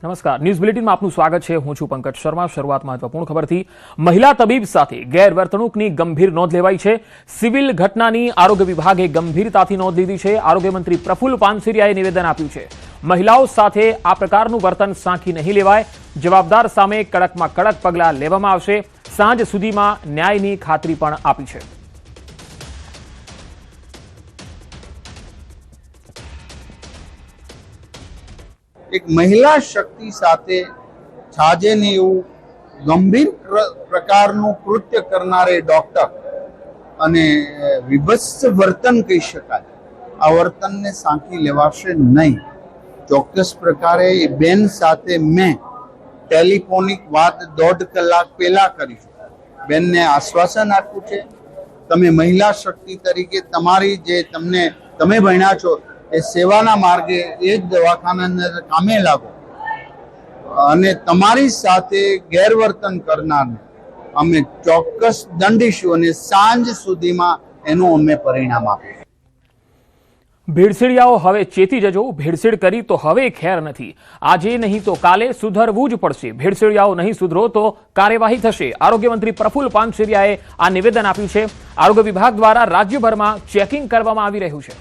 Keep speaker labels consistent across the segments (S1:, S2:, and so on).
S1: નમસ્કાર, ન્યૂઝ બુલેટિનમાં આપનું સ્વાગત છે। હું છું પંકજ શર્મા। શરૂઆત મહત્વપૂર્ણ ખબરથી। મહિલા તબીબ સાથે ગેરવર્તણૂકની ગંભીર નોંધ લેવાઈ છે। સિવિલ ઘટનાની આરોગ્ય વિભાગે ગંભીરતાથી નોંધ લીધી છે। આરોગ્ય મંત્રી પ્રફુલ્લ પાનસેરિયાએ નિવેદન આપ્યું છે, મહિલાઓ સાથે આ પ્રકારનું વર્તન સાંખી નહીં લેવાય, જવાબદાર સામે કડકમાં કડક પગલાં લેવામાં આવશે। સાંજ સુધીમાં ન્યાયની ખાતરી પણ આપી છે।
S2: एक महिला शक्ति साथे छाजे ने गंभीर प्रकारનું કૃત્ય કરનારે ડોક્ટર અને વિભત્સ વર્તન કહી શકાય, આ વર્તનને સાંકી લેવાશે નહીં। ચોક્કસ પ્રકારે એ બેન સાથે મેં ટેલિફોનિક વાત 1.5 કલાક પહેલા કરી છે। બેનને આશ્વાસન આપ્યું છે, તમે મહિલા શક્તિ તરીકે તમારી જે તમે ભણ્યા છો એ સેવાના માર્ગે એ જ દવાખાનાની અંદર કામે લાગો અને તમારી સાથે ગેરવર્તન કરનારને અમે ચોક્કસ દંડીશું અને સાંજ સુધીમાં એનું અમે પરિણામ આપીશું।
S1: ભેળસેળિયાઓ હવે ચેતી જજો, ભેળસેળ કરી તો હવે ખેર નથી। આજે નહીં તો કાલે સુધરવું જ પડશે। ભેળસેળિયાઓ નહીં સુધરો તો કાર્યવાહી થશે। આરોગ્ય મંત્રી પ્રફુલ્લ પાનસેરિયાએ આ નિવેદન આપ્યું છે। આરોગ્ય વિભાગ દ્વારા રાજ્યભરમાં ચેકિંગ કરવામાં આવી રહ્યું છે।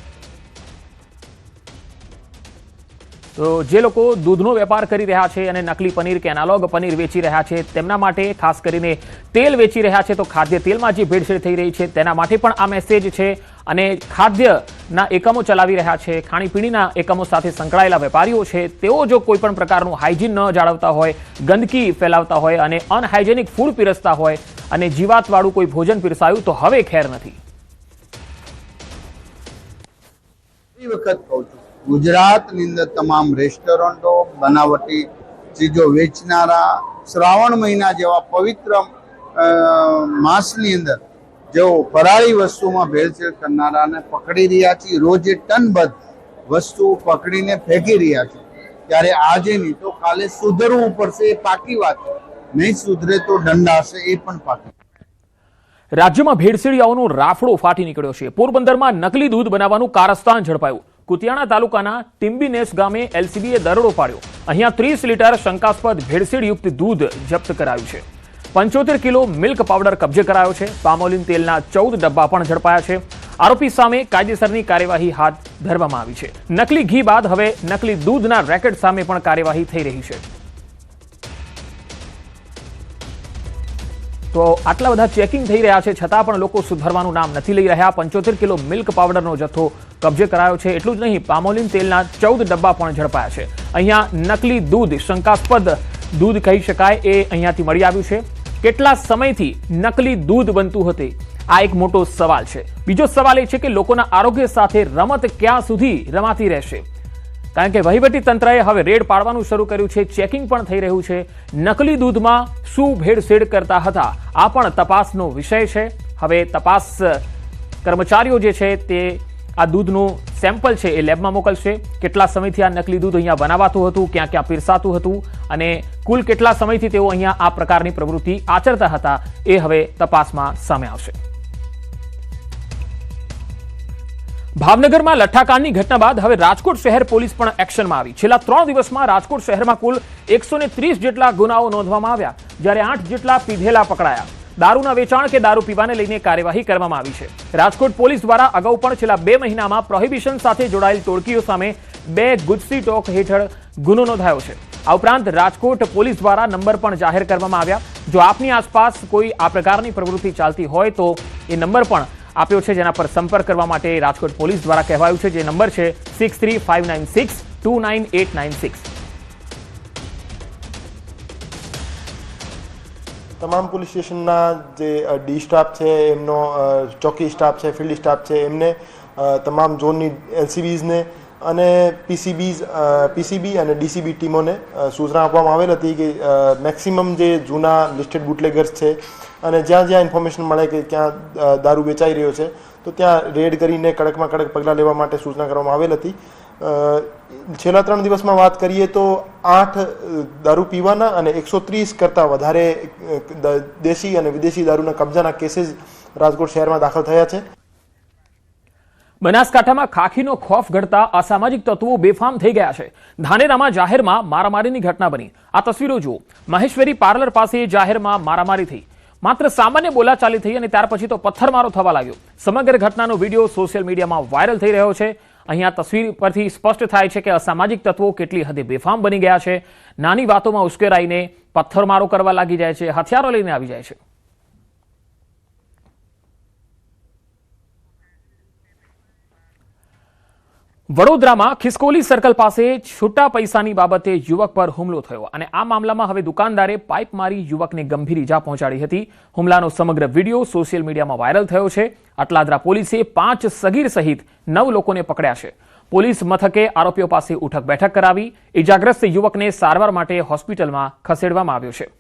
S1: તો જે લોકો દૂધનો વેપાર કરી રહ્યા છે અને નકલી પનીર કે એનાલોગ પનીર વેચી રહ્યા છે તેમના માટે, ખાસ કરીને તેલ વેચી રહ્યા છે તો ખાદ્ય તેલમાં જે ભેળસેળ થઈ રહી છે તેના માટે પણ આ મેસેજ છે। અને ખાદ્યના એકમો ચલાવી રહ્યા છે, ખાણીપીણીના એકમો સાથે સંકળાયેલા વેપારીઓ છે, તેઓ જો કોઈ પણ પ્રકારનું હાઇજીન ન જાળવતા હોય, ગંદકી ફેલાવતા હોય અને અનહાઇજેનિક ફૂડ પીરસતા હોય અને જીવાતવાળું કોઈ ભોજન પીરસાયું તો હવે ખેર નથી।
S2: એ વખત કહું છું, ગુજરાતની અંદર તમામ રેસ્ટોરન્ટો, બનાવટી ચીજો વેચનારા, શ્રાવણ મહિના જેવા પવિત્ર માસની અંદર જેઓ ફરાળી વસ્તુમાં ભેળસેળ કરનારાને પકડી રહ્યા છીએ। રોજે ટનબદ્ધ વસ્તુ પકડીને ફેંકી રહ્યા છે। ત્યારે આજે નહીં તો કાલે સુધરવું પડશે, એ પાકી વાત છે। નહીં સુધરે તો દંડાશે, એ પણ પાકી।
S1: રાજ્યમાં ભેળસેળિયાઓનો રાફડો ફાટી નીકળ્યો છે। પોરબંદરમાં નકલી દૂધ બનાવવાનું કારસ્તાન ઝડપાયું। કુતિયાણા તાલુકાના ટીમ્બીનેસ ગામે એલસીબીએ દરોડો પાડ્યો। અહીંયા 30 લીટર શંકાસ્પદ ભેળસેળયુક્ત દૂધ જપ્ત કરાયું છે। 75 કિલો મિલ્ક પાવડર કબજે કરાયો છે। પામોલીન તેલના 14 ડબ્બા પણ ઝડપાયા છે। આરોપી સામે કાયદેસરની કાર્યવાહી હાથ ધરવામાં આવી છે। નકલી ઘી બાદ હવે નકલી દૂધના રેકેટ સામે પણ કાર્યવાહી થઈ રહી છે। તો આટલા બધા ચેકિંગ થઈ રહ્યા છે છતાં પણ લોકો સુધરવાનું નામ નથી લઈ રહ્યા। 75 કિલો મિલ્ક પાવડરનો જથ્થો કબજે કરાયો છે। એટલું જ નહીં, પામોલીન તેલના 14 ડબ્બા પણ ઝડપાયા છે। અહીંયા નકલી દૂધ, શંકાસ્પદ દૂધ કહી શકાય, એ અહીંયાથી મળી આવ્યું છે। કેટલા સમયથી નકલી દૂધ બનતું હતું, આ એક મોટો સવાલ છે। બીજો સવાલ એ છે કે લોકોના આરોગ્ય સાથે રમત ક્યાં સુધી રમાતી રહેશે? કારણ કે વહીવટી તંત્રએ હવે રેડ પાડવાનું શરૂ કર્યું છે, ચેકિંગ પણ થઈ રહ્યું છે। નકલી દૂધમાં શું ભેળસેળ કરતા હતા, આ પણ તપાસનો વિષય છે। હવે તપાસ કર્મચારીઓ જે છે તે આ દૂધનું સેમ્પલ છે એ લેબમાં મોકલશે। કેટલા સમયથી આ નકલી દૂધ અહીંયા બનાવાતું હતું, ક્યાં ક્યાં પીરસાતું હતું અને કુલ કેટલા સમયથી તેઓ અહીંયા આ પ્રકારની પ્રવૃત્તિ આચરતા હતા, એ હવે તપાસમાં સામે આવશે। ભાવનગરમાં લઠ્ઠાકાંડની ઘટના બાદ હવે રાજકોટ શહેર પોલીસ પણ એક્શનમાં આવી। છેલ્લા 3 દિવસમાં રાજકોટ શહેરમાં કુલ 130 જેટલા ગુનાઓ નોંધવામાં આવ્યા, જ્યારે 8 જેટલા પીધેલા પકડાયા। દારૂના વેચાણ કે દારૂ પીવાને લઈને કાર્યવાહી કરવામાં આવી છે। રાજકોટ પોલીસ દ્વારા અગાઉ પણ છેલ્લા 2 મહિનામાં પ્રોહિબિશન સાથે જોડાયેલ ટોળકીઓ સામે 2 ગુજસી ટોક હેઠળ ગુનો નોંધાયો છે। આ ઉપરાંત રાજકોટ પોલીસ દ્વારા નંબર પણ જાહેર કરવામાં આવ્યા। જો આપની આસપાસ કોઈ આ પ્રકારની પ્રવૃત્તિ ચાલતી હોય તો એ નંબર પણ આપ્યો છે, જેના પર સંપર્ક કરવા માટે રાજકોટ પોલીસ દ્વારા કહેવાયું છે, જે નંબર છે 6359629896।
S3: તમામ પોલીસ સ્ટેશનના જે ડી સ્ટાફ છે, એમનો ચોકી સ્ટાફ છે, ફિલ્ડ સ્ટાફ છે, એમને તમામ ઝોનની એલસીબીઝને અને પીસીબી અને ડીસીબી ટીમોને સૂચના આપવામાં આવેલ હતી કે મેક્સિમમ જે જૂના લિસ્ટેડ બુટલેગર્સ છે અને જ્યાં જ્યાં ઇન્ફોર્મેશન મળે કે ક્યાં દારૂ વેચાઈ રહ્યો છે તો ત્યાં રેડ કરીને કડકમાં કડક પગલાં લેવા માટે સૂચના કરવામાં આવેલ હતી। છેલ્લા 3 દિવસમાં વાત કરીએ તો 8 દારૂ પીવાના અને 130 કરતાં વધારે દેશી અને વિદેશી દારૂના કબજાના કેસીસ રાજકોટ શહેરમાં દાખલ થયા છે।
S1: બનાસકાંઠામાં ખાખીનો ખોફ ઘડતા અસામાજિક તત્વો બેફામ થઈ ગયા છે. ધાનેરામાં જાહેરમાં મારામારીની ઘટના બની. આ તસવીરો જુઓ. મહેશ્વરી પાર્લર પાસે જાહેરમાં મારામારી થઈ. માત્ર સામાન્ય બોલાચાલી થઈ અને ત્યાર પછી તો પથ્થરમારો થવા લાગ્યો. સમગ્ર ઘટનાનો વિડીયો સોશિયલ મીડિયામાં વાયરલ થઈ રહ્યો છે. અહીંયા તસવીર પરથી સ્પષ્ટ થાય છે કે અસામાજિક તત્વો કેટલી હદે બેફામ બની ગયા છે. નાની વાતોમાં ઉશ્કેરાઈને પથ્થરમારો કરવા લાગી જાય છે, હથિયારો લઈને આવી જાય છે. વડોદરામાં ખિસકોલી સર્કલ પાસે છૂટા પૈસાની બાબતે યુવક પર હુમલો થયો અને આ મામલામાં હવે દુકાનદારે પાઇપ મારી યુવકને ગંભીર ઈજા પહોંચાડી હતી. હુમલાનો સમગ્ર વિડીયો સોશિયલ મીડિયામાં વાયરલ થયો છે. અટલાદરા પોલીસે 5 સગીર સહિત 9 લોકોને પકડ્યા છે. પોલીસ મથકે આરોપીઓ પાસે ઉઠક બેઠક કરાવી ઈજાગ્રસ્ત યુવકને સારવાર માટે હોસ્પિટલમાં ખસેડવામાં આવ્યો છે.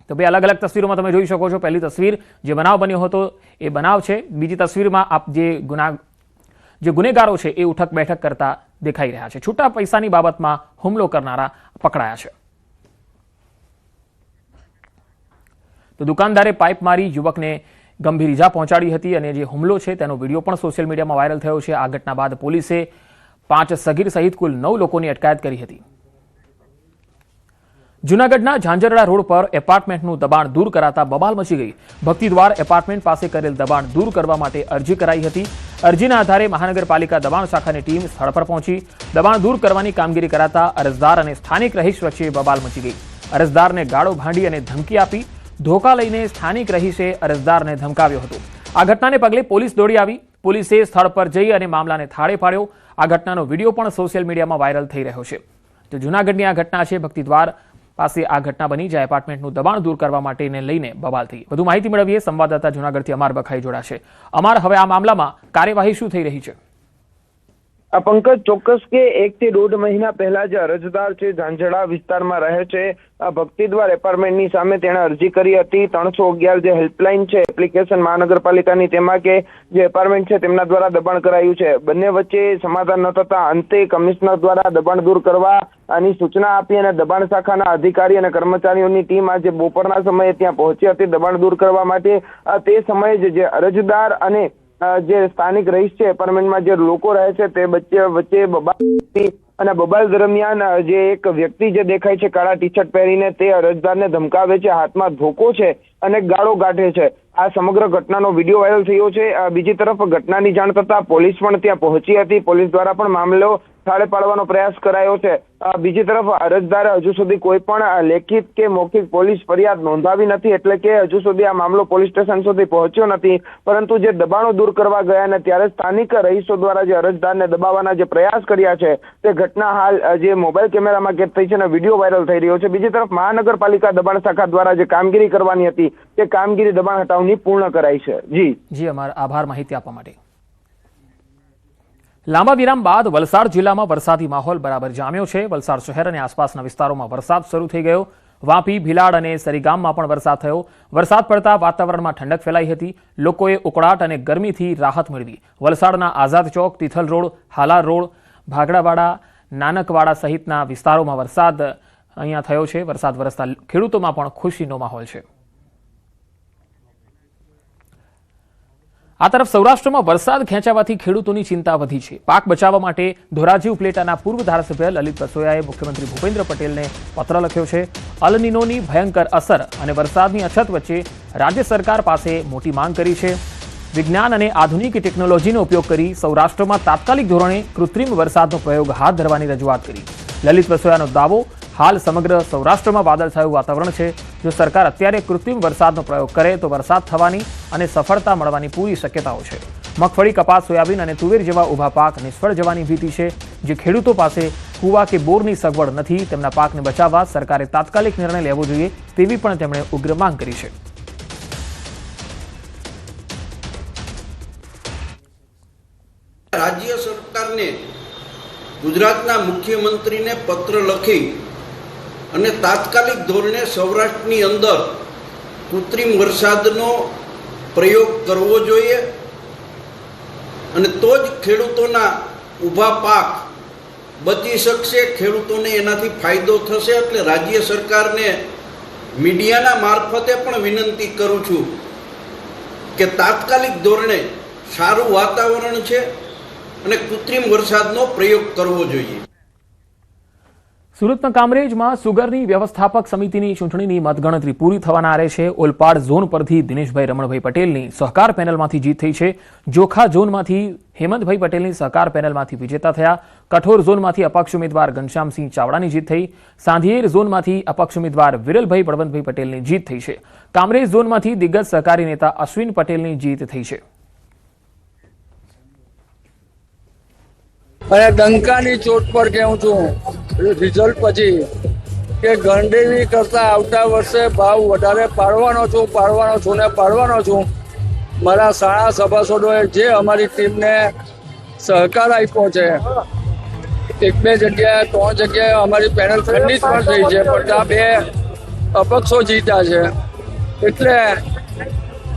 S1: તો બે અલગ અલગ તસવીરોમાં તમે જોઈ શકો છો. પહેલી તસવીર જે બનાવ બન્યો હતો એ બનાવ છે. બીજી તસવીરમાં આપ જે ગુનેગારો છે એ ઉઠક બેઠક કરતા દેખાઈ રહ્યા છે. છૂટા પૈસાની બાબતમાં હુમલો કરનારા પકડાયા છે. તો દુકાનદારે પાઇપ મારી યુવકને ગંભીર ઈજા પહોંચાડી હતી અને જે હુમલો છે તેનો વિડીયો પણ સોશિયલ મીડિયામાં વાયરલ થયો છે. આ ઘટના બાદ પોલીસે 5 સગીર સહિત કુલ 9 લોકોની અટકાયત કરી હતી. જૂનાગઢના ઝાંઝરડા રોડ પર એપાર્ટમેન્ટનું દબાણ દૂર કરાતા બબાલ મચી ગઈ. ભક્તિદ્વાર એપાર્ટમેન્ટ પાસે કરેલ દબાણ દૂર કરવા માટે અરજી કરાઈ હતી. અરજીના આધારે મહાનગરપાલિકા દબાણ શાખાની ટીમ સ્થળ પર પહોંચી દબાણ દૂર કરવાની કામગીરી કરાતા અરજદાર અને સ્થાનિક રહીશ વચ્ચે બબાલ મચી ગઈ. અરજદારને ગાળો ભાંડી અને ધમકી આપી ધોકા લઈને સ્થાનિક રહીશે અરજદારને ધમકાવ્યો હતો. આ ઘટનાને પગલે પોલીસ દોડી આવી. પોલીસે સ્થળ પર જઈ અને મામલાને થાળે પાડ્યો. આ ઘટનાનો વિડીયો પણ સોશિયલ મીડિયામાં વાયરલ થઈ રહ્યો છે. તો જૂનાગઢની આ ઘટના છે. ભક્તિદ્વાર પાસે આ ઘટના બની જ્યાં એપાર્ટમેન્ટનું દબાણ દૂર કરવા માટેને લઈને બબાલ થઈ. વધુ માહિતી મેળવીએ સંવાદદાતા જૂનાગઢથી અમાર બખાઈ જોડાશે. અમાર, હવે આ મામલામાં કાર્યવાહી શું થઈ રહી છે?
S4: પંકજ, ચોક્કસ કે 1 થી 1.5 મહિના પહેલા જે અરજદાર છે ઝાંઝરડા વિસ્તારમાં રહે છે ભક્તિદ્વાર એપાર્ટમેન્ટની સામે તેણે અરજી કરી હતી. 311 જે હેલ્પલાઇન છે એપ્લિકેશન મહાનગરપાલિકાની, તેમાં કે જે એપાર્ટમેન્ટ છે તેમના દ્વારા દબાણ કરાયું છે. બંને વચ્ચે સમાધાન ન થતા અંતે કમિશનર દ્વારા દબાણ દૂર કરવાની સૂચના આપી અને દબાણ શાખાના અધિકારી અને કર્મચારીઓની ટીમ આજે બપોરના સમયે ત્યાં પહોંચી હતી દબાણ દૂર કરવા માટે. તે સમયે જે અરજદાર અને જે સ્થાનિક રહીશ છે એપાર્ટમેન્ટમાં જે લોકો રહે છે તે વચ્ચે બબાલ અને બબાલ દરમિયાન જે એક વ્યક્તિ જે દેખાય છે કાળા ટી શર્ટ પહેરીને, તે અરજદારને ધમકાવે છે, હાથમાં ધોકો છે અને ગાળો કાઢે છે. આ સમગ્ર ઘટનાનો વિડીયો વાયરલ થયો છે. બીજી તરફ ઘટનાની જાણ થતા પોલીસ પણ ત્યાં પહોંચી હતી. પોલીસ દ્વારા પણ મામલો થાળે પાડવાનો પ્રયાસ કરાયો છે. બીજી તરફ અરજદારે હજુ સુધી કોઈ પણ લેખિત કે મૌખિક પોલીસ ફરિયાદ નોંધાવી નથી, એટલે કે હજુ સુધી આ મામલો પોલીસ સ્ટેશન સુધી પહોંચ્યો નથી. પરંતુ જે દબાણો દૂર કરવા ગયા ને ત્યારે સ્થાનિક રહીશો દ્વારા જે અરજદારને દબાવવાના જે પ્રયાસ કર્યા છે તે ઘટના હાલ જે મોબાઈલ કેમેરામાં કેદ થઈ છે અને વિડીયો વાયરલ થઈ રહ્યો છે. બીજી તરફ મહાનગરપાલિકા દબાણ શાખા દ્વારા જે કામગીરી કરવાની હતી તે કામગીરી દબાણ હટાવની પૂર્ણ કરાઈ છે.
S1: જી અમારો આભાર માહિતી આપવા માટે. લાંબા વિરામ બાદ વલસાડ જિલ્લામાં વરસાદી માહોલ બરાબર જામ્યો છે. વલસાડ શહેર અને આસપાસના વિસ્તારોમાં વરસાદ શરૂ થઈ ગયો. વાપી, ભીલાડ અને સરીગામમાં પણ વરસાદ થયો. વરસાદ પડતા વાતાવરણમાં ઠંડક ફેલાઈ હતી. લોકોએ ઉકળાટ અને ગરમીથી રાહત મેળવી. વલસાડના આઝાદ ચોક, તિથલ રોડ, હાલાર રોડ, ભાગડાવાડા, નાનકવાડા સહિતના વિસ્તારોમાં વરસાદ અહીંયા થયો છે. વરસાદ વરસતા ખેડૂતોમાં પણ ખુશીનો માહોલ છે. આ તરફ સૌરાષ્ટ્રમાં વરસાદ ખેંચાવાથી ખેડૂતોની ચિંતા વધી છે. પાક બચાવવા માટે ધોરાજી ઉપલેટાના પૂર્વ ધારાસભ્ય લલિત વસોયાએ મુખ્યમંત્રી ભૂપેન્દ્ર પટેલને પત્ર લખ્યો છે. અલ નીનોની ભયંકર અસર અને વરસાદની અછત વચ્ચે રાજ્ય સરકાર પાસે મોટી માંગ કરી છે. વિજ્ઞાન અને આધુનિક ટેકનોલોજીનો ઉપયોગ કરી સૌરાષ્ટ્રમાં તાત્કાલિક ધોરણે કૃત્રિમ વરસાદનો પ્રયોગ હાથ ધરવાની રજૂઆત કરી. લલિત વસોયાનો દાવો, હાલ સમગ્ર સૌરાષ્ટ્રમાં વાદળછાયું વાતાવરણ છે. જો સરકાર અત્યારે કૃત્રિમ વરસાદનો પ્રયોગ કરે તો વરસાદ થવાની અને સફળતા મળવાની પૂરી શક્યતાઓ છે. મગફળી, કપાસ, સોયાબીન અને તુવેર જેવા ઊભા પાક નિષ્ફળ જવાની ભીતિ છે. જે ખેડૂતો પાસે કૂવા કે બોરની સગવડ નથી તેમના પાકને બચાવવા સરકારે તાત્કાલિક નિર્ણય લેવો જોઈએ તેવી પણ તેમણે ઉગ્ર માંગ કરી છે.
S5: રાજ્ય સરકારને ગુજરાતના મુખ્યમંત્રીને પત્ર લખી અને તાત્કાલિક ધોરણે સૌરાષ્ટ્રની અંદર કૃત્રિમ વરસાદનો પ્રયોગ કરવો જોઈએ અને તો જ ખેડૂતોના ઊભા પાક બચી શકશે, ખેડૂતોને એનાથી ફાયદો થશે. એટલે રાજ્ય સરકારને મીડિયાના મારફતે પણ વિનંતી કરું છું કે તાત્કાલિક ધોરણે સારું વાતાવરણ છે અને કૃત્રિમ વરસાદનો પ્રયોગ કરવો જોઈએ.
S1: સુરતના કામરેજમાં સુગરની વ્યવસ્થાપક સમિતિની ચૂંટણીની મતગણતરી પૂરી થવાના આરે છે. ઓલપાડ ઝોન પરથી દિનેશભાઈ રમણભાઈ પટેલની સહકાર પેનલમાંથી જીત થઈ છે. જોખા ઝોનમાંથી હેમંતભાઈ પટેલની સહકાર પેનલમાંથી વિજેતા થયા. કઠોર ઝોનમાંથી અપક્ષ ઉમેદવાર ઘનશ્યામસિંહ ચાવડાની જીત થઈ. સાંધિયેર ઝોનમાંથી અપક્ષ ઉમેદવાર વિરલભાઈ બળવંતભાઈ પટેલની જીત થઈ છે. કામરેજ ઝોનમાંથી દિગ્ગજ સહકારી નેતા અશ્વિન પટેલની જીત થઈ છે.
S6: અને ડંકાની ચોટ પર કહું છું રિઝલ્ટ પછી કે ગણદેવી કરતા આવતા વર્ષે ભાવ વધારે પાડવાનો છું. મારા શાળા સભાસદોએ જે અમારી ટીમને સહકાર આપ્યો છે, 1-2 જગ્યાએ 3 જગ્યાએ અમારી પેનલ ખંડિત પણ થઈ છે, પણ ત્યાં 2 અપક્ષો જીત્યા છે. એટલે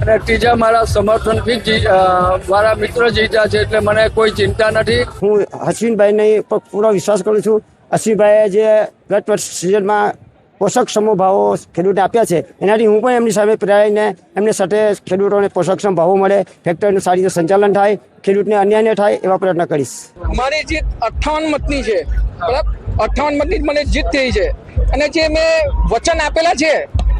S6: અને ત્રીજા મારા સમર્થનથી મારા મિત્ર જીત્યા છે, એટલે મને કોઈ ચિંતા નથી.
S7: હું અશ્વિનભાઈને પર પૂરો વિશ્વાસ કરું છું. અશ્વિનભાઈએ જે ગત વર્ષ સિઝનમાં પોષકક્ષમ ભાવો ખેડૂતને આપ્યા છે, એનાથી હું પણ એમની સામે પ્રેરાઈને એમની સાથે ખેડૂતોને પોષકક્ષમ ભાવો મળે, ફેક્ટરીનું સારી રીતે સંચાલન થાય, ખેડૂતને અન્યાય ન થાય એવા પ્રયત્ન કરીશ.
S8: મારી જીત 58 મતની છે, બરાબર. 58 મતની મને જીત થઈ છે અને જે મેં વચન આપેલા છે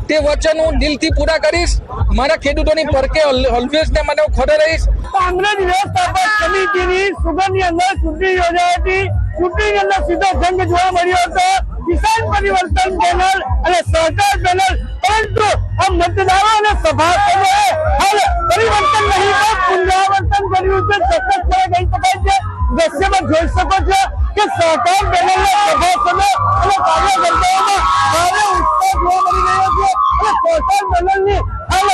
S8: તે વચન હું દિલથી પૂરા કરીશ. મારા ખેડૂતોની પરકે ઓલવેઝ ને મને ખડે રહીશ.
S6: કાંગ્રેસ વ્યવસ્થાપક સમિતિની સુગરની અંદર ચૂંટણી યોજાઈ હતી. ચૂંટણીની અંદર સીધો જંગ જોવા મળ્યો હતો, કિસાન પરિવર્તન પેનલ અને સહકાર પેનલ. પરંતુ આ મતદારો અને સભાસદોએ હાલ પરિવર્તન નહીં પણ પુનરાવર્તન કર્યું છે. ચોક્કસપણે કહી શકાય છે, દ્રશ્યમાં જોઈ શકો છો કે સહકાર પેનલના સભાસદો અને કાર્યકર્તાઓમાં ભારે ઉત્સાહ જોવા મળી રહ્યો છે. અને સહકાર પેનલની હાલ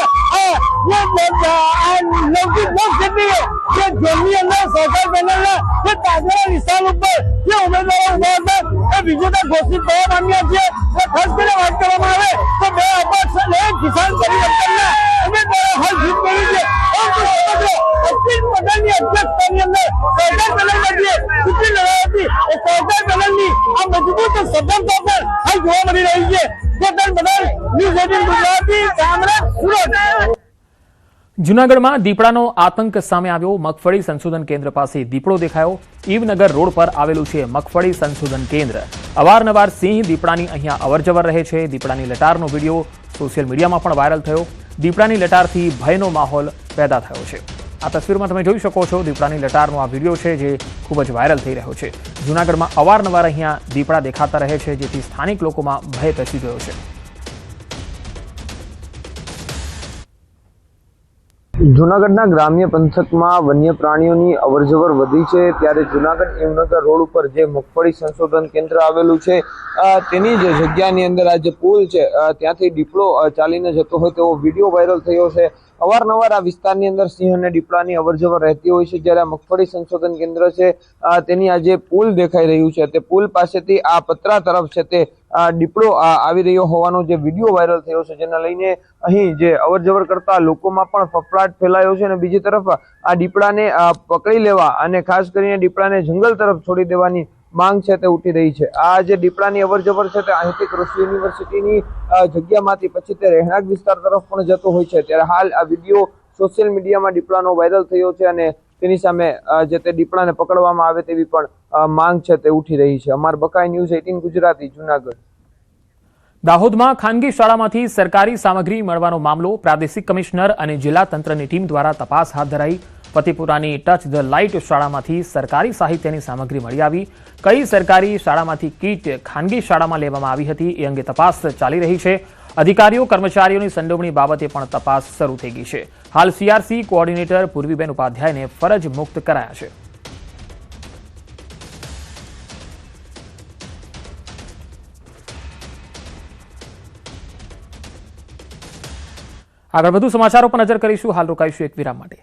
S6: લૌકિક લોકશક્તિઓ જે ઝોનની અંદર સહકાર પેનલના જે તાજેતરના નિશાન ઉપર જે ઉમેદવારો ઉભા હતા એ વિજેતા ઘોષિત થવા પામ્યા છે. ખાસ કરીને વાત કરવામાં આવે તો 2 અપક્ષ અને કિસાન પરિવર્તનના ઉમેદવારો હાલ જીત મેળવી છે. અશ્વિન પટેલની અધ્યક્ષતાની અંદર સહકાર પેનલમાં જે ચૂંટણી લડાઈ હતી એ સહકાર પેનલની આ મજબૂત સફળતા પર હાલ જોવા મળી રહી છે. ન્યૂઝ 18 ગુજરાતી, કામરેજ, સુરત.
S1: જૂનાગઢમાં દીપડાનો આતંક સામે આવ્યો. મગફળી સંશોધન કેન્દ્ર પાસે દીપડો દેખાયો. ઈવનગર રોડ પર આવેલું છે મગફળી સંશોધન કેન્દ્ર. અવારનવાર સિંહ દીપડાની અહીંયા અવરજવર રહે છે. દીપડાની લટારનો વિડીયો સોશિયલ મીડિયામાં પણ વાયરલ થયો. દીપડાની લટારથી ભયનો માહોલ પેદા થયો છે. આ તસવીરમાં તમે જોઈ શકો છો દીપડાની લટારનો આ વિડીયો છે જે ખૂબ જ વાયરલ થઈ રહ્યો છે. જૂનાગઢમાં અવારનવાર અહીંયા દીપડા દેખાતા રહે છે, જેથી સ્થાનિક લોકોમાં ભય પેસી ગયો છે.
S9: જૂનાગઢના ગ્રામ્ય પંથકમાં વન્ય પ્રાણીઓની અવરજવર વધી છે, ત્યારે જૂનાગઢ ઈવનગર રોડ ઉપર જે મગફળી સંશોધન કેન્દ્ર આવેલું છે તેની જ જગ્યાની અંદર આ જે પુલ છે ત્યાંથી દીપડો ચાલીને જતો હોય તેવો વિડીયો વાયરલ થયો છે. અવારનવાર આ વિસ્તારની અંદર સિંહ અને દીપડાની અવરજવર રહેતી હોય છે, જ્યારે આ મગફળી સંશોધન કેન્દ્ર છે તેની આ જે પુલ દેખાઈ રહ્યું છે તે પુલ પાસેથી આ પતરા તરફ છે તે દીપડો આવી રહ્યો હોવાનો જે વિડીયો વાયરલ થયો છે, જેને લઈને અહીં જે અવરજવર કરતા લોકોમાં પણ ફફડાટ ફેલાયો છે. અને બીજી તરફ આ દીપડાને પકડી લેવા અને ખાસ કરીને દીપડાને જંગલ તરફ છોડી દેવાની માંગ છે તે ઉઠી રહી છે. આ જે દીપડાની અવરજવર છે તે અહીંથી કૃષિ યુનિવર્સિટીની જગ્યામાંથી પછી તે રહેણાંક વિસ્તાર તરફ પણ જતો હોય છે. ત્યારે હાલ આ વિડીયો સોશિયલ મીડિયામાં દીપડાનો વાયરલ થયો છે અને તેની સામે જે તે દીપડાને પકડવામાં આવે તેવી પણ માંગ છે તે ઉઠી રહી છે. અમાર બકાઈ ન્યૂઝ 18 ગુજરાતી, જૂનાગઢ.
S1: દાહોદમાં ખાનગી શાળામાંથી સરકારી સામગ્રી મળવાનો મામલો. પ્રાદેશિક કમિશનર અને જિલ્લા તંત્રની ટીમ દ્વારા તપાસ હાથ ધરાઈ. ફતેપુરાની ટચ ધ લાઇટ શાળામાંથી સરકારી સાહિત્યની સામગ્રી મળી આવી. કઈ સરકારી શાળામાંથી કીટ ખાનગી શાળામાં લેવામાં આવી હતી એ અંગે તપાસ ચાલી રહી છે. અધિકારીઓ કર્મચારીઓની સંડોવણી બાબતે પણ તપાસ શરૂ થઈ ગઈ છે. હાલ સીઆરસી કોઓર્ડિનેટર પૂર્વીબેન ઉપાધ્યાયને ફરજ મુક્ત કરાયા છે. આગળ વધુ સમાચારો પર નજર કરીશું. હાલ રોકાઈશું એક વિરામ માટે.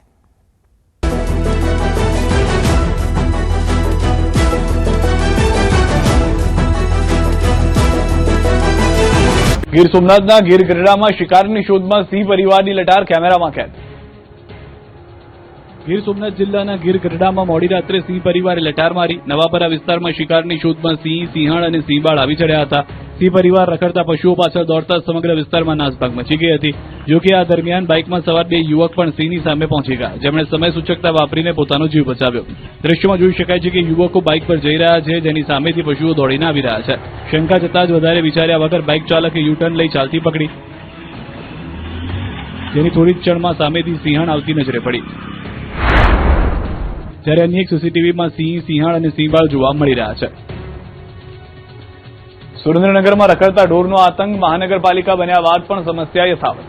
S10: ગીર સોમનાથના ગીર ગઢડામાં શિકારની શોધમાં સિંહ પરિવારની લટાર કેમેરામાં કેદ. ગીર સોમનાથ જિલ્લાના ગીર ગઢડામાં મોડી રાત્રે સિંહ પરિવારે લટાર મારી. નવાપરા વિસ્તારમાં શિકારની શોધમાં સિંહ, સિંહણ અને સિંહબાળ આવી ચડ્યા હતા. સિંહ પરિવાર રખડતા પશુઓ પાછળ દોડતા સમગ્ર વિસ્તારમાં નાસભાગ મચી ગઈ હતી. જો કે આ દરમિયાન બાઇકમાં સવાર બે યુવક પણ સિંહની સામે પહોંચી ગયા, જેમણે સમય સૂચકતા વાપરીને પોતાનો જીવ બચાવ્યો. દ્રશ્યમાં જોઈ શકાય છે કે યુવકો બાઇક પર જઈ રહ્યા છે, જેની સામેથી પશુઓ દોડીને આવી રહ્યા છે. શંકા જતાં જ વધારે વિચાર્યા વગર બાઇક ચાલકે યુટર્ન લઈ ચાલતી પકડી, જેની થોડી જ ક્ષણમાં સામેથી સિંહણ આવતી નજરે પડી. જ્યારે અન્ય એક સીસીટીવીમાં સિંહ, સિંહણ અને સિંહબાળ જોવા મળી રહ્યા છે. સુરેન્દ્રનગરમાં રખડતા ઢોરનો આતંક, મહાનગરપાલિકા બન્યા બાદ પણ સમસ્યા યથાવત.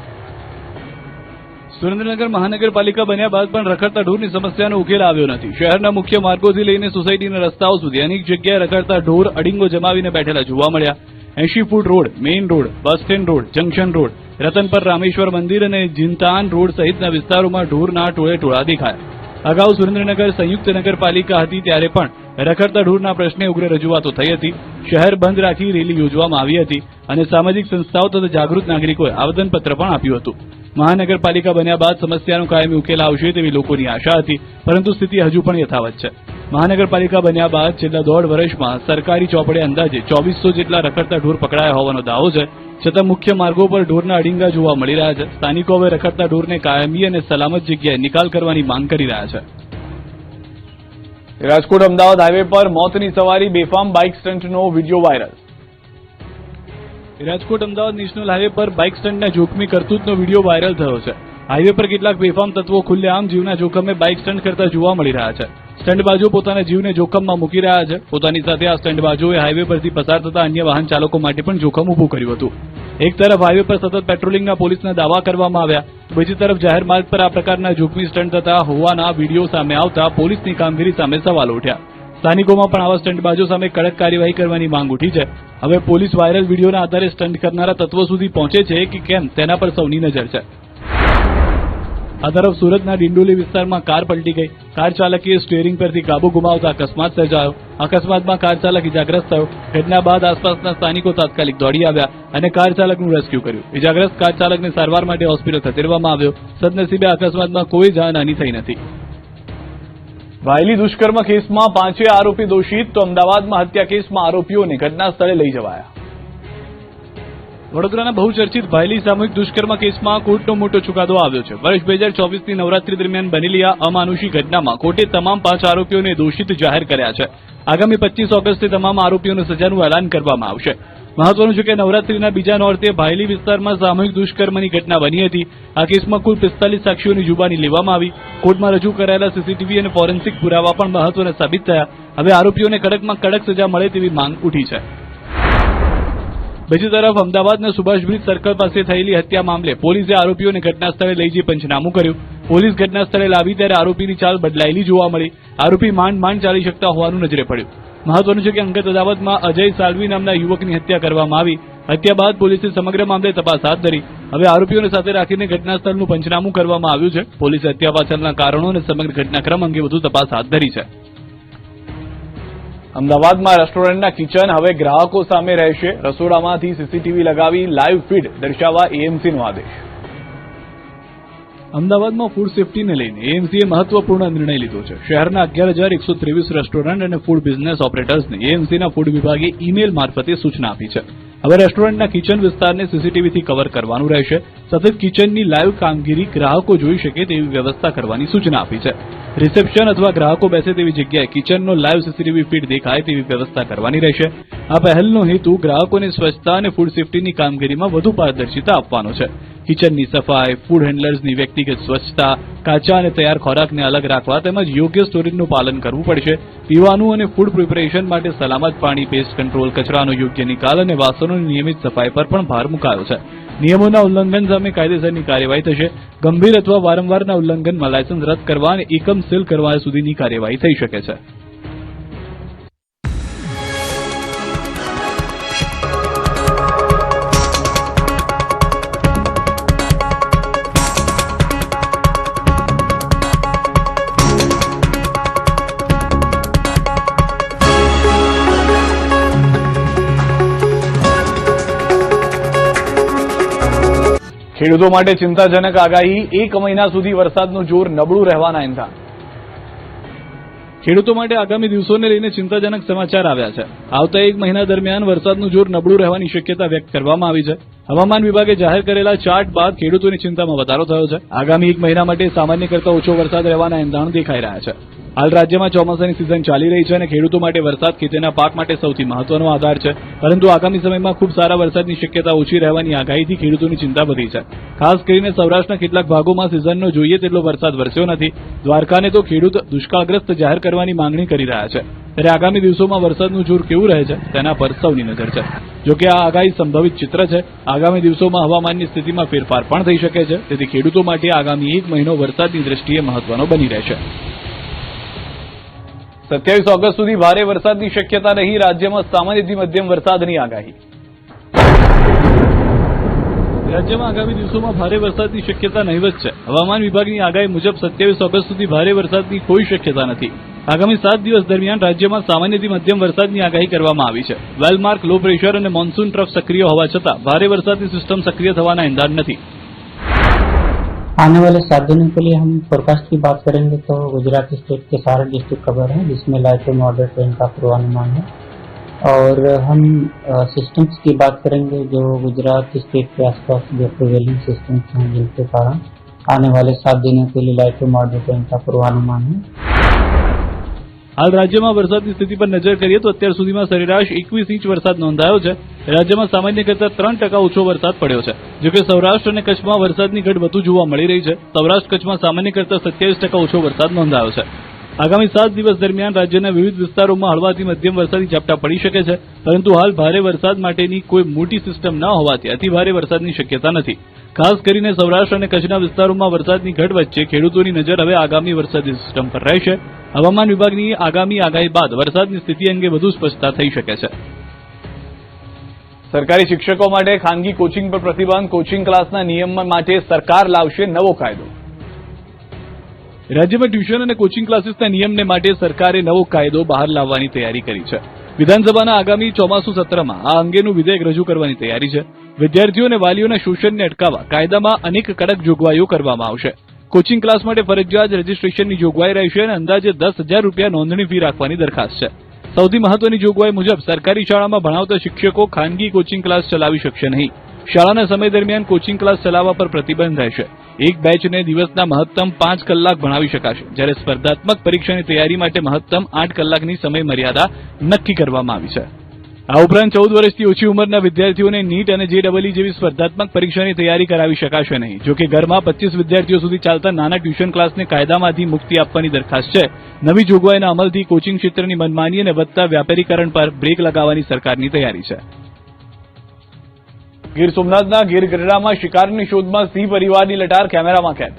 S10: સુરેન્દ્રનગર મહાનગરપાલિકા બન્યા બાદ પણ રખડતા ઢોરની સમસ્યાનો ઉકેલ આવ્યો નથી. શહેરના મુખ્ય માર્ગોથી લઈને સોસાયટીના રસ્તાઓ સુધી અનેક જગ્યાએ રખડતા ઢોર અડીંગો જમાવીને બેઠેલા જોવા મળ્યા. 80 foot road, main road, bus stand road, junction road, Ratanpar Rameshwar મંદિર અને જીનતાન રોડ સહિતના વિસ્તારોમાં ઢોરના ટોળે ટોળા દેખાયા. અગાઉ સુરેન્દ્રનગર સંયુક્ત નગરપાલિકા હતી ત્યારે પણ રખડતા ઢોરના પ્રશ્ને ઉગ્ર રજૂઆતો થઈ હતી. શહેર બંધ રાખી રેલી યોજવામાં આવી હતી અને સામાજિક સંસ્થાઓ તથા જાગૃત નાગરિકોએ આવેદનપત્ર પણ આપ્યું હતું. મહાનગરપાલિકા બન્યા બાદ સમસ્યાનો કાયમી ઉકેલ આવશે તેવી લોકોની આશા હતી, પરંતુ સ્થિતિ હજુ પણ યથાવત છે. મહાનગરપાલિકા બન્યા બાદ છેલ્લા 1.5 વર્ષમાં સરકારી ચોપડે અંદાજે 2400 જેટલા રખડતા ઢોર પકડાયા હોવાનો દાવો છે. છતાં મુખ્ય માર્ગો પર ઢોરના અડીંગા જોવા મળી રહ્યા છે. સ્થાનિકો હવે રખડતા ઢોરને કાયમી અને સલામત જગ્યાએ નિકાલ કરવાની માંગ કરી રહ્યા છે. રાજકોટ અમદાવાદ હાઈવે પર મોતની સવારી, બેફામ બાઇક સ્ટન્ટનો video viral. Rajkot Ahmedabad national highway પર બાઇક સ્ટન્ટના જોખમી કરતૂતનો વિડીયો વાયરલ થયો છે. હાઈવે પર કેટલાક બેફામ તત્વો ખુલ્લેઆમ જીવના જોખમે બાઇક સ્ટન્ટ કરતા જોવા મળી રહ્યા છે. સ્ટન્ટબાજો પોતાના જીવને જોખમમાં મૂકી રહ્યા છે. પોતાની સાથે આ સ્ટન્ટબાજોએ હાઈવે પરથી પસાર થતા અન્ય વાહન ચાલકો માટે પણ જોખમ ઊભું કર્યું હતું. એક તરફ હાઈવે પર સતત પેટ્રોલિંગના પોલીસના દાવા કરવામાં આવ્યા, બીજી તરફ જાહેર માર્ગ પર આ પ્રકારના જોખમી સ્ટન્ટ થતા હોવાના વિડીયો સામે આવતા પોલીસની કામગીરી સામે સવાલો ઉઠ્યા. સ્થાનિકોમાં પણ આવા સ્ટન્ટબાજો સામે કડક કાર્યવાહી કરવાની માંગ ઉઠી છે. હવે પોલીસ વાયરલ વિડીયોના આધારે સ્ટન્ટ કરનારા તત્વો સુધી પહોંચે છે કે કેમ તેના પર સૌની નજર છે. આ તરફ સુરતના ડિંડોલી વિસ્તારમાં કાર પલટી ગઈ. કાર ચાલકે સ્ટીયરિંગ પરથી કાબુ ગુમાવતા અકસ્માત સર્જાયો. અકસ્માતમાં કાર ચાલક ઇજાગ્રસ્ત થયો. ઘટના બાદ આસપાસના સ્થાનિકો તાત્કાલિક દોડી આવ્યા અને કાર ચાલકનું રેસ્ક્યુ કર્યું. ઇજાગ્રસ્ત કાર ચાલકને સારવાર માટે હોસ્પિટલ ખસેડવામાં આવ્યો. સદનસીબે અકસ્માતમાં કોઈ જાનહાનિ થઈ નથી. વાયલી દુષ્કર્મ કેસમાં 5 આરોપી દોષિત, તો અમદાવાદમાં હત્યા કેસમાં આરોપીઓને ઘટના સ્થળે લઈ જવાયા. વડોદરાના બહુચર્ચિત ભાયલી સામૂહિક દુષ્કર્મ કેસમાં કોર્ટનો મોટો ચુકાદો આવ્યો છે. વર્ષ 2024ની નવરાત્રી દરમિયાન બનેલી આ અમાનુષી ઘટનામાં કોર્ટે તમામ 5 આરોપીઓને દોષિત જાહેર કર્યા છે. આગામી 25 ઓગસ્ટે તમામ આરોપીઓને સજાનું એલાન કરવામાં આવશે. મહત્વનું છે કે નવરાત્રીના બીજા નોરતે ભાયલી વિસ્તારમાં સામૂહિક દુષ્કર્મની ઘટના બની હતી. આ કેસમાં કુલ 45 સાક્ષીઓની જુબાની લેવામાં આવી. કોર્ટમાં રજૂ કરાયેલા સીસીટીવી અને ફોરેન્સિક પુરાવા પણ મહત્વના સાબિત થયા. હવે આરોપીઓને કડકમાં કડક સજા મળે તેવી માંગ ઉઠી છે. બીજી તરફ અમદાવાદના સુભાષ બ્રિજ સર્કલ પાસે થયેલી હત્યા મામલે પોલીસે આરોપીઓને ઘટના સ્થળે લઈ જઈ પંચનામું કર્યું. પોલીસ ઘટના સ્થળે લાવી ત્યારે આરોપીની ચાલ બદલાયેલી જોવા મળી. આરોપી માંડ ચાલી શકતા હોવાનું નજરે પડ્યું. મહત્વનું છે કે અંગત અદાવતમાં અજય સાલ્વી નામના યુવકની હત્યા કરવામાં આવી. હત્યા બાદ પોલીસે સમગ્ર મામલે તપાસ હાથ ધરી. હવે આરોપીઓને સાથે રાખીને ઘટના સ્થળનું પંચનામું કરવામાં આવ્યું છે. પોલીસે હત્યા પાછળના કારણો અને સમગ્ર ઘટનાક્રમ અંગે વધુ તપાસ હાથ ધરી છે. અમદાવાદમાં રેસ્ટોરન્ટના કિચન હવે ગ્રાહકો સામે રહેશે. રસોડામાંથી સીસીટીવી લગાવી લાઈવ ફીડ દર્શાવવા એએમસીનો આદેશ. અમદાવાદમાં ફૂડ સેફટીને લઈને એએમસીએ મહત્વપૂર્ણ નિર્ણય લીધો છે. શહેરના 11,123 રેસ્ટોરન્ટ અને ફૂડ બિઝનેસ ઓપરેટર્સને એએમસીના ફૂડ વિભાગે ઈમેલ મારફતે સૂચના આપી છે. હવે રેસ્ટોરન્ટના કિચન વિસ્તારને સીસીટીવીથી કવર કરવાનું રહેશે. સતત કિચનની લાઈવ કામગીરી ગ્રાહકો જોઈ શકે તેવી વ્યવસ્થા કરવાની સૂચના આપી છે. રિસેપ્શન અથવા ગ્રાહકો બેસે તેવી જગ્યાએ કિચનનો લાઈવ સીસીટીવી ફીડ દેખાય તેવી વ્યવસ્થા કરવાની રહેશે. આ પહેલનો હેતુ ગ્રાહકોને સ્વચ્છતા અને ફૂડ સેફટીની કામગીરીમાં વધુ પારદર્શિતા આપવાનો છે. કિચનની સફાઈ, ફૂડ હેન્ડલર્સની વ્યક્તિગત સ્વચ્છતા, કાચા અને તૈયાર ખોરાકને અલગ રાખવા તેમજ યોગ્ય સ્ટોરેજનું પાલન કરવું પડશે. પીવાનું અને ફૂડ પ્રિપરેશન માટે સલામત પાણી, પેસ્ટ કંટ્રોલ, કચરાનો યોગ્ય નિકાલ અને વાસણોની નિયમિત સફાઈ પર પણ ભાર મુકાયો છે. નિયમોના ઉલ્લંઘન સામે કાયદેસરની કાર્યવાહી થશે. ગંભીર અથવા વારંવારના ઉલ્લંઘનમાં લાયસન્સ રદ કરવા અને એકમ સીલ કરવા સુધીની કાર્યવાહી થઈ શકે છે. ખેડૂતો માટે ચિંતાજનક આગાહી. 1 મહિના સુધી વરસાદનું જોર નબળું રહેવાના એંધાણ. ખેડૂતો માટે આગામી દિવસોને લઈને ચિંતાજનક સમાચાર આવ્યા છે. આવતા એક મહિના દરમિયાન વરસાદનું જોર નબળું રહેવાની શક્યતા વ્યક્ત કરવામાં આવી છે. હવામાન વિભાગે જાહેર કરેલા ચાર્ટ બાદ ખેડૂતોની ચિંતામાં વધારો થયો છે. આગામી એક મહિના માટે સામાન્ય કરતાં ઓછો વરસાદ રહેવાના એંધાણ દેખાઈ રહ્યા છે. હાલ રાજ્યમાં ચોમાસાની સિઝન ચાલી રહી છે અને ખેડૂતો માટે વરસાદ ખેતીના પાક માટે સૌથી મહત્વનો આધાર છે. પરંતુ આગામી સમયમાં ખૂબ સારા વરસાદની શક્યતા ઓછી રહેવાની આગાહીથી ખેડૂતોની ચિંતા વધી છે. ખાસ કરીને સૌરાષ્ટ્રના કેટલાક ભાગોમાં સિઝનનો જોઈએ તેટલો વરસાદ વરસ્યો નથી. દ્વારકાને તો ખેડૂત દુષ્કાળગ્રસ્ત જાહેર કરવાની માંગણી કરી રહ્યા છે. ત્યારે આગામી દિવસોમાં વરસાદનું જોર કેવું રહે છે તેના પર સૌની નજર છે. જોકે આ આગાહી સંભવિત ચિત્ર છે. આગામી દિવસોમાં હવામાનની સ્થિતિમાં ફેરફાર પણ થઈ શકે છે. તેથી ખેડૂતો માટે આગામી એક મહિનો વરસાદની દ્રષ્ટિએ મહત્વનો બની રહેશે. 27 ઓગસ્ટ સુધી ભારે વરસાદની શક્યતા નહીં. રાજ્યમાં સામાન્યથી મધ્યમ વરસાદની આગાહી. રાજ્યમાં આગામી દિવસોમાં ભારે વરસાદની શક્યતા નહીવત છે. હવામાન વિભાગની આગાહી મુજબ 27 ઓગસ્ટ સુધી ભારે વરસાદની કોઈ શક્યતા નથી. આગામી 7 દિવસ દરમિયાન રાજ્યમાં સામાન્યથી મધ્યમ વરસાદની આગાહી કરવામાં આવી છે. વેલમાર્ક, લો પ્રેશર અને મોન્સૂન ટ્રફ સક્રિય હોવા છતાં ભારે વરસાદની સિસ્ટમ સક્રિય થવાના એંધાણ નથી.
S11: आने वाले 7 दिनों के लिए हम फोरकास्ट की बात करेंगे तो गुजरात स्टेट के सारे डिस्ट्रिक्ट कवर हैं, जिसमें लाइट टू मॉडरेट रेन का पूर्वानुमान है. और हम सिस्टम्स की बात करेंगे जो गुजरात स्टेट के आसपास जो प्रिवेलिंग सिस्टम्स हैं, जिनके कारण आने वाले 7 दिनों के लिए लाइट टू मॉडरेट रेन का पूर्वानुमान है.
S10: હાલ રાજ્યમાં વરસાદની સ્થિતિ પર નજર કરીએ તો અત્યાર સુધીમાં સરેરાશ 21 ઇંચ વરસાદ નોંધાયો છે. રાજ્યમાં સામાન્ય કરતાં 3% ઓછો વરસાદ પડ્યો છે. જોકે સૌરાષ્ટ્ર અને કચ્છમાં વરસાદની ઘટ વધુ જોવા મળી રહી છે. સૌરાષ્ટ્ર કચ્છમાં સામાન્ય કરતાં 27% ઓછો વરસાદ નોંધાયો છે. આગામી 7 દિવસ દરમિયાન રાજ્યના વિવિધ વિસ્તારોમાં હળવાથી મધ્યમ વરસાદી ઝાપટા પડી શકે છે. પરંતુ હાલ ભારે વરસાદ માટેની કોઈ મોટી સિસ્ટમ ન હોવાથી અતિભારે વરસાદની શક્યતા નથી. ખાસ કરીને સૌરાષ્ટ્ર અને કચ્છના વિસ્તારોમાં વરસાદની ઘટ વચ્ચે ખેડૂતોની નજર હવે આગામી વરસાદી સિસ્ટમ પર રહેશે. હવામાન વિભાગની આગામી આગાહી બાદ વરસાદની સ્થિતિ અંગે વધુ સ્પષ્ટતા થઈ શકે છે. સરકારી શિક્ષકો માટે ખાનગી કોચિંગ પર પ્રતિબંધ. કોચિંગ ક્લાસના નિયમન માટે સરકાર લાવશે નવો કાયદો. રાજ્યમાં ટ્યુશન અને કોચિંગ ક્લાસીસના નિયમને માટે સરકારે નવો કાયદો બહાર લાવવાની તૈયારી કરી છે. વિધાનસભાના આગામી ચોમાસુ સત્રમાં આ અંગેનું વિધેયક રજૂ કરવાની તૈયારી છે. વિદ્યાર્થીઓ અને વાલીઓના શોષણને અટકાવવા કાયદામાં અનેક કડક જોગવાઈઓ કરવામાં આવશે. કોચિંગ ક્લાસ માટે ફરજિયાત રજીસ્ટ્રેશનની જોગવાઈ રહેશે અને અંદાજે 10,000 રૂપિયા નોંધણી ફી રાખવાની દરખાસ્ત છે. સૌથી મહત્વની જોગવાઈ મુજબ સરકારી શાળામાં ભણાવતા શિક્ષકો ખાનગી કોચિંગ ક્લાસ ચલાવી શકશે નહીં. શાળાના સમય દરમિયાન કોચિંગ ક્લાસ ચલાવવા પર પ્રતિબંધ રહેશે. એક બેચને દિવસના મહત્તમ 5 કલાક ભણાવી શકાશે, જ્યારે સ્પર્ધાત્મક પરીક્ષાની તૈયારી માટે મહત્તમ 8 કલાકની સમય મર્યાદા નક્કી કરવામાં આવી છે. આ ઉપરાંત 14 વર્ષથી ઓછી ઉંમરના વિદ્યાર્થીઓને નીટ અને JEE જેવી સ્પર્ધાત્મક પરીક્ષાની તૈયારી કરાવી શકાશે નહીં. જોકે ઘરમાં 25 વિદ્યાર્થીઓ સુધી ચાલતા નાના ટ્યુશન ક્લાસને કાયદામાંથી મુક્તિ આપવાની દરખાસ્ત છે. નવી જોગવાઈના અમલથી કોચિંગ ક્ષેત્રની મનમાની અને વધતા વ્યાપારીકરણ પર બ્રેક લગાવવાની સરકારની તૈયારી છે. ગીર સોમનાથના ગીર ગઢડામાં શિકારની શોધમાં સિંહ પરિવારની લટાર કેમેરામાં કેદ.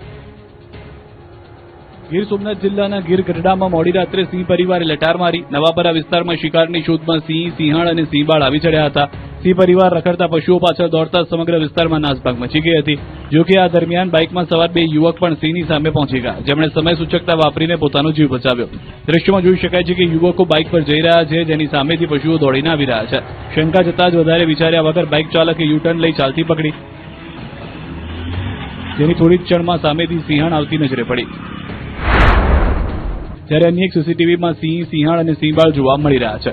S10: ગીર સોમનાથ જિલ્લાના ગીર ગઢડામાં મોડી રાત્રે સિંહ પરિવારે લટાર મારી. નવાપરા વિસ્તારમાં શિકારની શોધમાં સિંહ, સિંહણ અને સિંહબાળ આવી ચડ્યા હતા. સિંહ પરિવાર રખડતા પશુઓ પાછળ દોડતા સમગ્ર વિસ્તારમાં નાસભાગ મચી ગઈ હતી. જોકે આ દરમિયાન બાઇકમાં સવાર 2 યુવક પણ સિંહની સામે પહોંચી ગયા, જેમણે સમય સૂચકતા વાપરીને પોતાનો જીવ બચાવ્યો. દ્રશ્યમાં જોઈ શકાય છે કે યુવકો બાઇક પર જઈ રહ્યા છે, જેની સામેથી પશુઓ દોડીને આવી રહ્યા છે. શંકા જતાં જ વધારે વિચાર્યા વગર બાઇક ચાલકે યુટર્ન લઈ ચાલતી પકડી, જેની થોડી જ ક્ષણમાં સામેથી સિંહણ આવતી નજરે પડી. ત્યારે અન્ય એક સીસીટીવીમાં સિંહ, સિંહણ અને સિંહબાળ જોવા મળી રહ્યા છે.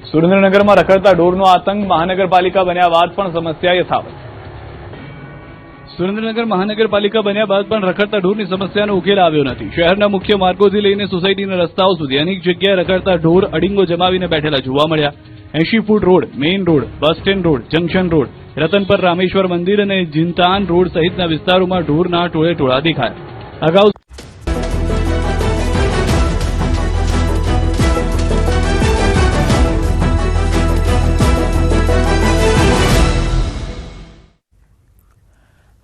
S10: સુરેન્દ્રનગરમાં રખડતા ઢોરનો આતંક. મહાનગરપાલિકા બન્યા બાદ પણ સમસ્યા યથાવત. સુરેન્દ્રનગર મહાનગરપાલિકા બન્યા બાદ પણ રખડતા ઢોરની સમસ્યાનો ઉકેલ આવ્યો નથી. શહેરના મુખ્ય માર્ગોથી લઈને સોસાયટીના રસ્તાઓ સુધી અનેક જગ્યાએ રખડતા ઢોર અડીંગો જમાવીને બેઠેલા જોવા મળ્યા. 80 foot road, main road, bus stand road, junction road, Ratanpar Rameshwar મંદિર અને જીનતાન રોડ સહિતના વિસ્તારોમાં ઢોરના ટોળે ટોળા દેખાયા. અગાઉ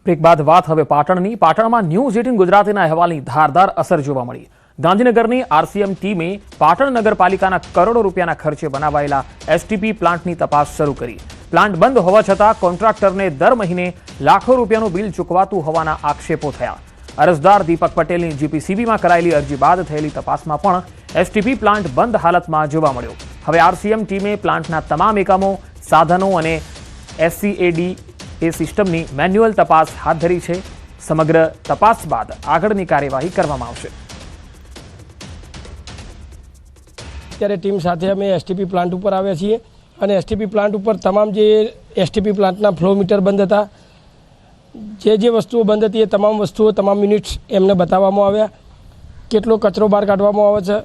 S1: બ્રેક બાદ વાત હવે પાટણની. પાટણમાં ન્યૂઝ 18 ગુજરાતીના અહેવાલની ધારદાર અસર જોવા મળી. ગાંધીનગરની RCM ટીમે પાટણ નગરપાલિકાના કરોડો રૂપિયાના ખર્ચે બનાવાયેલા STP પ્લાન્ટની તપાસ શરૂ કરી. પ્લાન્ટ બંધ હોવા છતાં કોન્ટ્રાક્ટરને દર મહિને લાખો રૂપિયાનું બિલ ચૂકવાતું હોવાના આક્ષેપો થયા. અરજદાર દીપક પટેલની GPCBમાં કરાયેલી અરજી બાદ થયેલી તપાસમાં પણ STP પ્લાન્ટ બંધ હાલતમાં જોવા મળ્યો. હવે RCM ટીમે પ્લાન્ટના તમામ એકમો, સાધનો અને SCADA સિસ્ટમની મેન્યુઅલ તપાસ હાથ ધરી છે. સમગ્ર તપાસ બાદ આગળની કાર્યવાહી કરવામાં આવશે.
S6: અત્યારે ટીમ સાથે અમે એસટીપી પ્લાન્ટ ઉપર આવ્યા છીએ અને એસટીપી પ્લાન્ટ ઉપર તમામ જે એસટીપી પ્લાન્ટના ફ્લો મીટર બંધ હતા, જે વસ્તુઓ બંધ હતી એ તમામ વસ્તુઓ, તમામ યુનિટ્સ એમને બતાવવામાં આવ્યા. કેટલો કચરો બહાર કાઢવામાં આવે છે,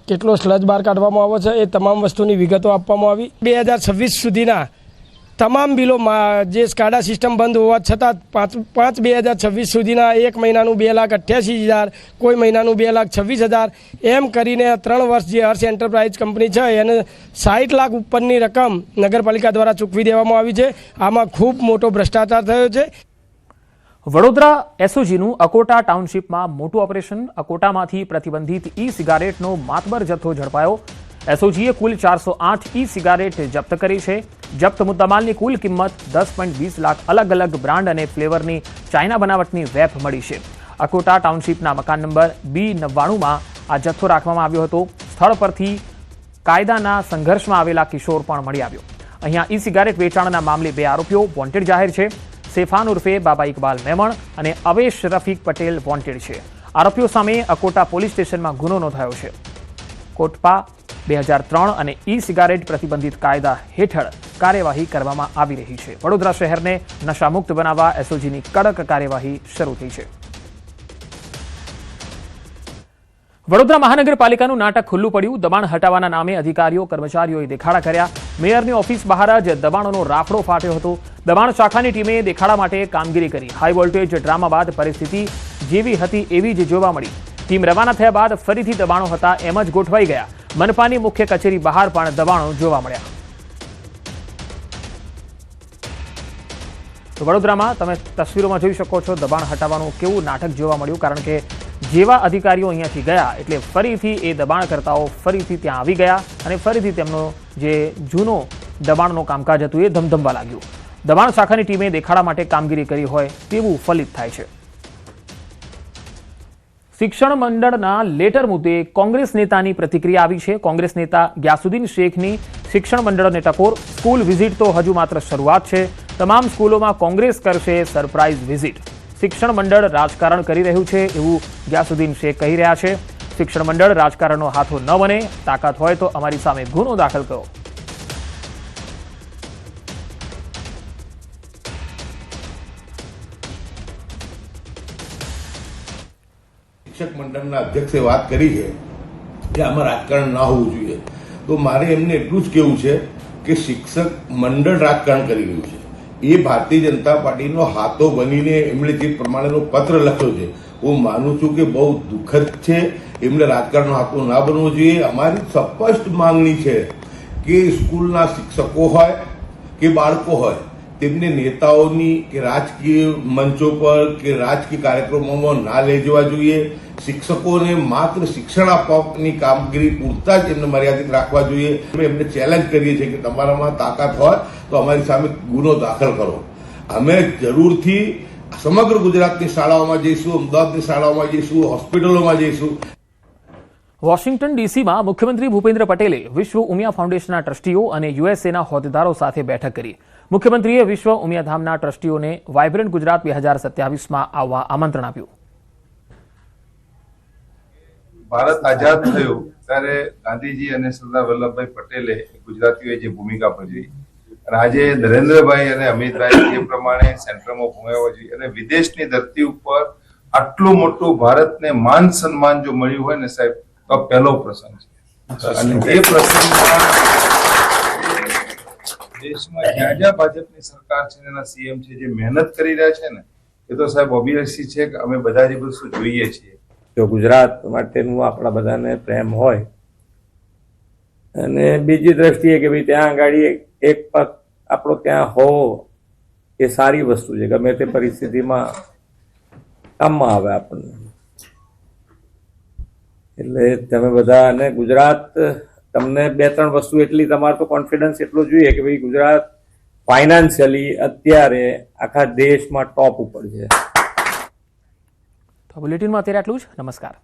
S6: કેટલો સ્લજ બહાર કાઢવામાં આવે છે, એ તમામ વસ્તુની વિગતો આપવામાં આવી. 2026 સુધીના તમામ બિલોમાં જે સ્કાડા સિસ્ટમ બંધ હોવા છતાં 5/2026 સુધીના એક મહિનાનું 2,88,000, કોઈ મહિનાનું 2,26,000, એમ કરીને 3 વર્ષ જે હર્ષ એન્ટરપ્રાઇઝ કંપની છે એને 60 લાખ ઉપરની રકમ નગરપાલિકા દ્વારા ચૂકવી દેવામાં આવી છે. આમાં ખૂબ મોટો ભ્રષ્ટાચાર થયો છે.
S1: વડોદરા એસઓજીનું અકોટા ટાઉનશીપમાં મોટું ઓપરેશન. અકોટામાંથી પ્રતિબંધિત ઈ સિગારેટનો માતબર જથ્થો ઝડપાયો. એસઓજીએ કુલ 408 ઈ સિગારેટ જપ્ત કરી છે. જપ્ત મુદ્દામાલની કુલ કિંમત 10.20 લાખ. અલગ અલગ બ્રાન્ડ અને ફ્લેવરની ચાઇના બનાવટની વેપ મળી છે. અકોટા ટાઉનશીપના મકાન નંબર B99માં આ જથ્થો રાખવામાં આવ્યો હતો. સ્થળ પરથી કાયદાના સંઘર્ષમાં આવેલા કિશોર પણ મળી આવ્યો. અહીંયા ઈ સિગારેટ વેચાણના મામલે 2 આરોપીઓ વોન્ટેડ જાહેર છે. સેફાન ઉર્ફે બાબા ઇકબાલ મેમણ અને અવેશ રફીક પટેલ વોન્ટેડ છે. આરોપીઓ સામે અકોટા પોલીસ સ્ટેશનમાં ગુનો નોંધાયો છે. કોટપા 2003 અને ઈ સિગારેટ પ્રતિબંધિત કાયદા હેઠળ કાર્યવાહી કરવામાં આવી રહી છે. વડોદરા શહેરને નશામુક્ત બનાવવા એસઓજીની કડક કાર્યવાહી શરૂ થઈ છે. વડોદરા મહાનગરપાલિકાનું નાટક ખુલ્લું પડ્યું. દબાણ હટાવવાના નામે અધિકારીઓ કર્મચારીઓએ દેખાડા કર્યા. મેયરની ઓફિસ બહાર જ દબાણોનો રાફડો ફાટ્યો હતો. દબાણ શાખાની ટીમે દેખાડા માટે કામગીરી કરી. હાઈ વોલ્ટેજ ડ્રામા બાદ પરિસ્થિતિ જેવી હતી એવી જ જોવા મળી. ટીમ રવાના થયા બાદ ફરીથી દબાણો હતા એમ જ ગોઠવાઈ ગયા. મનપાની મુખ્ય કચેરી બહાર પણ દબાણો જોવા મળ્યા. તો વડોદરામાં તમે તસવીરોમાં જોઈ શકો છો દબાણ હટાવવાનું કેવું નાટક જોવા મળ્યું. કારણ કે જેવા અધિકારીઓ અહીંયાથી ગયા એટલે ફરીથી એ દબાણકર્તાઓ ફરીથી ત્યાં આવી ગયા અને ફરીથી તેમનો જે જૂનો દબાણનું કામકાજ હતું એ ધમધમવા લાગ્યું. દબાણ શાખાની ટીમે દેખાડા માટે કામગીરી કરી હોય તેવું ફલિત થાય છે. શિક્ષણ મંડળના લેટર મુદ્દે કોંગ્રેસ નેતાની પ્રતિક્રિયા આવી છે. કોંગ્રેસ નેતા ગ્યાસુદ્દીન શેખની શિક્ષણ મંડળને ટકોર. સ્કૂલ વિઝિટ તો હજુ માત્ર શરૂઆત છે. તમામ સ્કૂલોમાં કોંગ્રેસ કરશે સરપ્રાઇઝ વિઝિટ. શિક્ષણ મંડળ રાજકારણ કરી રહ્યું છે એવું ગ્યાસુદ્દીન શેખ કહી રહ્યા છે. શિક્ષણ મંડળ રાજકારણનો હાથો ન બને. તાકાત હોય તો અમારી સામે ગુનો દાખલ કરો.
S12: શિક્ષક મંડળના અધ્યક્ષે વાત કરી છે કે આમાં રાજકારણ ના હોવું જોઈએ. તો મારે એમને એટલું જ કહેવું છે કે શિક્ષક મંડળ રાજકારણ કરી રહ્યું છે. એ ભારતીય જનતા પાર્ટીનો હાથો બનીને એમણે જે પ્રમાણેનો પત્ર લખ્યો છે હું માનું છું કે બહુ દુઃખદ છે. એમને રાજકારણનો હાથો ના બનવો જોઈએ. અમારી સ્પષ્ટ માંગણી છે કે સ્કૂલના શિક્ષકો હોય કે બાળકો હોય તેમને નેતાઓની કે રાજકીય મંચો પર કે રાજકીય કાર્યક્રમોમાં ના લઈ જવા જોઈએ. શિક્ષકોને માત્ર શિક્ષણ આપવાની કામગીરી પૂરતા જ એમને મર્યાદિત રાખવા જોઈએ. અમે એમને ચેલેન્જ કરીએ છીએ કે તમારામાં તાકાત હોય તો અમારી સામે ગુનો દાખલ કરો. અમે જરૂરથી સમગ્ર ગુજરાતની શાળાઓમાં જઈશું, અમદાવાદની શાળાઓમાં જઈશું, હોસ્પિટલોમાં જઈશું.
S1: વોશિંગ્ટન ડીસીમાં મુખ્યમંત્રી ભૂપેન્દ્ર પટેલે વિશ્વ ઉમિયા ફાઉન્ડેશનના ટ્રસ્ટીઓ અને યુએસએના હોદ્દેદારો સાથે બેઠક કરી. મુખ્યમંત્રીએ વિશ્વ ઉમિયાધામના ટ્રસ્ટીઓને વાયબ્રન્ટ ગુજરાત 2027માં આવવા આમંત્રણ આપ્યું.
S13: ભારત આઝાદ થયું ત્યારે ગાંધીજી અને સરદાર વલ્લભભાઈ પટેલે ગુજરાતીઓએ જે ભૂમિકા ભજવી અને આજે નરેન્દ્રભાઈ અને અમિતભાઈ જે પ્રમાણે સેન્ટરમાં ભૂમિકા ભજવી અને વિદેશની ધરતી ઉપર આટલું મોટું ભારતને માન સન્માન જો મળ્યું હોય ને સાહેબ તો પહેલો પ્રસંગ છે. અને એ પ્રસંગમાં દેશમાં જ્યાં જ્યાં ભાજપની સરકાર છે એના સીએમ છે જે મહેનત કરી રહ્યા છે ને એ તો સાહેબ ઓબ્વિયસલી છે કે અમે બધા જ વસ્તુ જોઈએ છીએ.
S9: જો ગુજરાત માટેનું આપણા બધાને પ્રેમ હોય અને બીજી દ્રષ્ટિએ કે ભાઈ ત્યાં આગળ એક પગ આપણો ત્યાં હોવો એ સારી વસ્તુ છે. ગમે તે પરિસ્થિતિમાં કામમાં આવે આપણને. એટલે તમે બધા અને ગુજરાત તમને 2-3 વસ્તુ એટલી તમારો તો કોન્ફિડન્સ એટલો જોઈએ કે ભાઈ ગુજરાત ફાઇનાન્શિયલી અત્યારે આખા દેશમાં ટોપ ઉપર છે.
S1: બુલેટિનમાં અત્યારે આટલું જ. નમસ્કાર.